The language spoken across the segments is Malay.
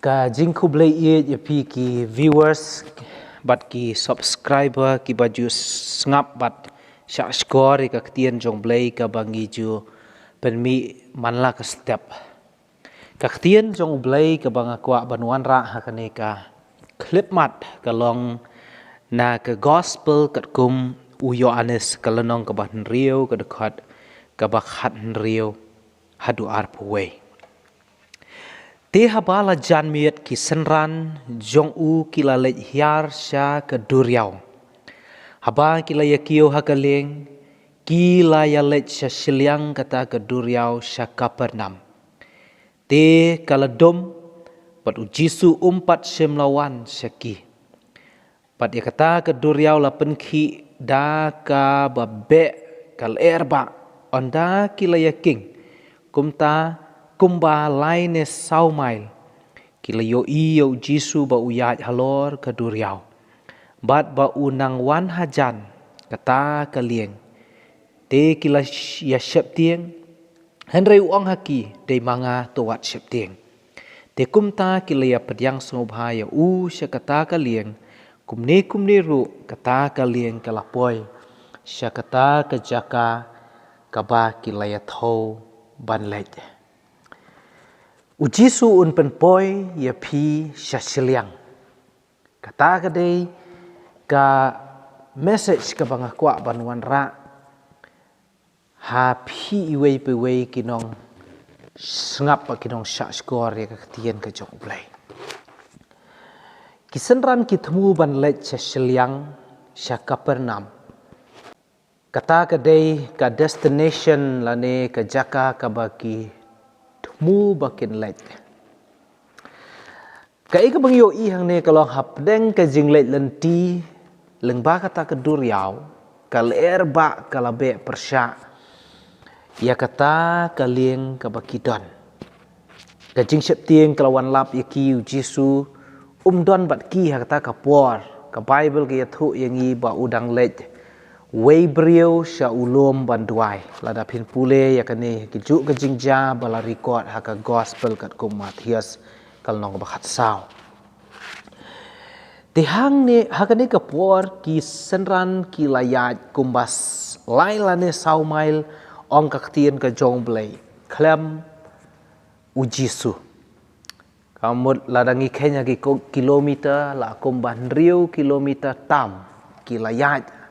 Ka jingku blay ye pi ki viewers bat ki subscriber ki baju ngap bat syak score ka ktien jong blay ka bangi ju penmi manla ka step ka ktien jong blay ka banga kwa banuan ra ha ka ne ka clip mat ka long na ka gospel kat kum u Yohanes ka lanong ka ban riu ka dekat ka bakhat riu hadu arpuwe Te habala jan miet ki senran jong u kila lej hiar sya ke duriau. Haba kila ya kio hakaleng kila ya lej sya shiliang kata ke duriau sya Kapernam. Te kala dom pat ujisu umpat semlawan sya ki. Pat ya kata ke duriau la penki da ka babe kal erba onda kila ya king kumta kumba laine saumail kila yo iyo jisu ba uyat halor ke duriau bat ba unang wan hajan kata kalieng te kila ya septieng henry uang haki de manga tuat septieng te kumta kila ya pedyang sngobhaya sya kata kalieng kumne ru kata kalieng kalapoy sya kata kejaka kaba kila ya thau ban lej Ujisu un penpoi ya pi syasiliang. Kata kadai ka message ka banga kwa banuan ra ha pi iwei pewei kinong sngap pa kinong syak skor ya ka ketien ka jong blai. Kisenran kitemu ban lej syasiliang sya Kapernam. Kata kadai ka destination lane ka jaka ka baki mu bakin lej. Kai ka bangyo i hang ne kalong hapdeng ka jing lej lenti lengba kata ke duriau kal erba kalabe persya ya kata kalieng ka bakidon. Ka jing septieng kalawan lap yaki Jisu don bat ki ha kata ka por ka Bible ke yathu yangi ba udang lej Weibrio sya ulum banduai lada pin pule ya kane kijuk ke jingja bala record haka gospel kat kum Matius kal nong bakhat saw tihang ne hakane ka por ki senran ki layat kumbas lailane saumail ong ka ktien ka jong blai klem ujisu kamut ladangi kenya ki kilometer la kumban riu kilometer tam ki layat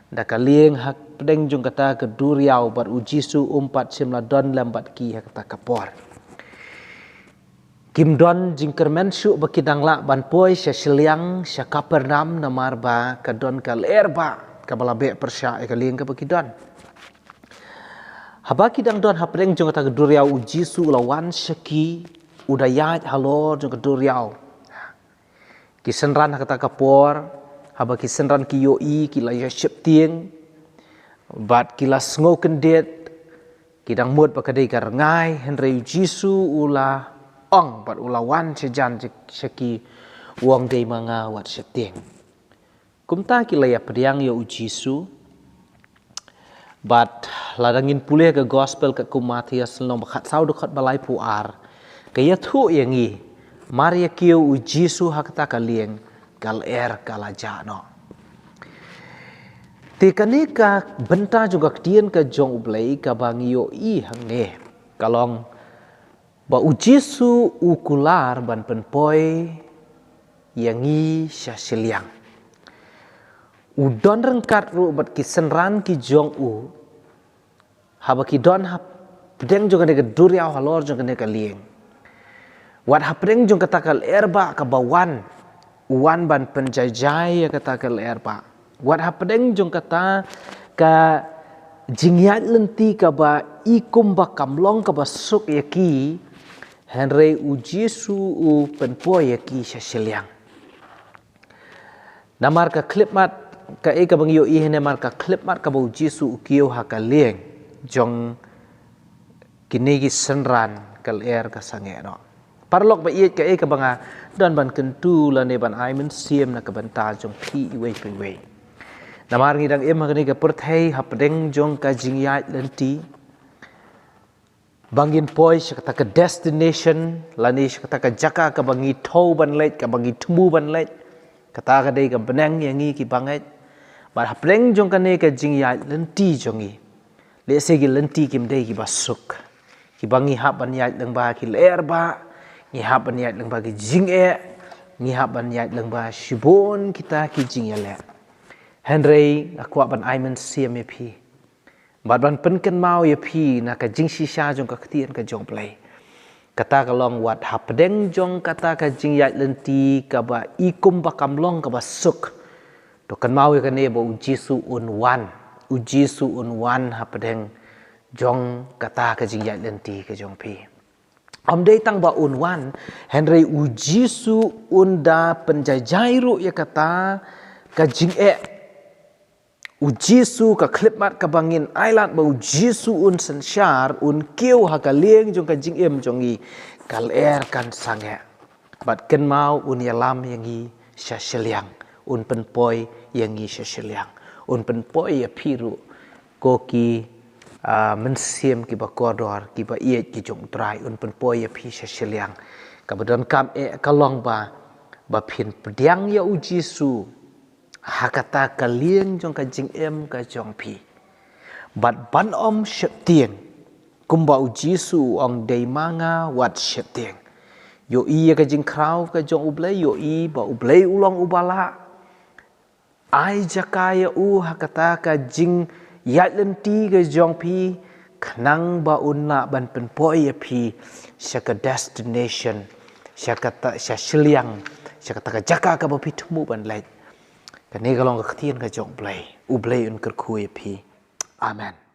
da kalieng hak pedeng jung kata ke duriau bar ujisu umpat simla don lambat ki hak kata kapor kim don jingkermen su bakidang la ban poi sya siliang sya Kapernam namar ba ka don kal erba ka balabe persya e kalieng ka bakidon haba kidang don hak pedeng jung kata ke duriau ujisu lawan syaki udayat halor jung ke duriau kisenran hak kata kapor haba kisenran ki yoi kila ya septieng bat kila sngo kendet kidang mut bakadai karangai henry Jisu ula ong bat ulawan sejan seki uang dei manga wat septieng kumta kila ya pediang ya Jisu bat ladangin pulih ke gospel ke kum Matius long bakhat sau dekat balai puar kaya thu yangi Maria kiu Jisu hakta kalieng kal kalaja no. Tikani ka benta juga ketien ka jong ublai ka bangio i hang ne. Kalong ba ujisu ukular ban penpoi yangi syasiliang. Udon rengkat ru bat kisenran ki jong u. Haba ki don hap pedeng juga ne duriau halor juga ne ka lieng. Wat hapdeng jong katakal erba ka bawan uan ban penjajai ya kata ke erba wat hapdeng jong kata ka jingyat lenti ka ba ikum ba kamlong ka ba suk yaki henry ujisu u penpo yaki syasiliang namar ka clip mat ka e ka bangyo i hene mar ka clip mat ka ba ujisu ukio hakaleng jong kinigi senran kal ka sange no Parlok ba iet ka e ka banga don ban kentu la ne ban ai men siem na ka bantal jong pi iwe pi we. Namar ngidang em ha ka perthei hapdeng jong ka jingyat lenti bangin poi kata ke destination lani kata ke jaka ke bangi thau ban let ke bangi thmu ban let kata ke dei ke benang yangi ki bangai ba hapreng jong kane ke jing ya lenti jongi le se gi lenti kim dei ki basuk ki bangi hap ban ya leng ba ki ler ba ngi hap ban ya leng ba ki jing ngi hap ban ya leng ba shibon kita ki jing ya le henry akwa ban aiman siam pi bad ban pen ken mau ya pi na ka jing shisha jong ka ktien ka jong play kata ka long wat hapdeng jong kata ka jing ya lenti ka ba ikum ba kam long ka ba suk to kan mau ya kane ba ujisu un wan hapdeng jong kata ka jing ya lenti ka jong pi am dei tang ba un wan henry ujisu unda penjajairu ya kata ka jing ujisu ka klipmat ka bangin island ba ujisu un sanshar un kiu ha ka leng jong ka jing jong i kal kan sange bat ken mau un yalam yangi shashliang un pen poi yangi shashliang un pen poi ya piru ko ki mensiem ki ba kodor ki ba ie ki jong trai un pen poi ya pi shashliang ka badon kam ka long ba phin pdiang ya ujisu hakata ka lieng jong ka jing ka jong pi bat ban om shep tieng kumba ujisu ong dei manga wat shep tieng yo i ka jing krau ka jong ublei yo i ba ublei ulong ubala ai jakaya hakata ka jing yat lenti ka jong pi khnang ba unna ban pen poi pi shaka destination shakata shashliang shakata ka jaka ka ba pi thmu ban lai Kani kalong ka ktien ka jong play, ublay un kerkui pi. Amen.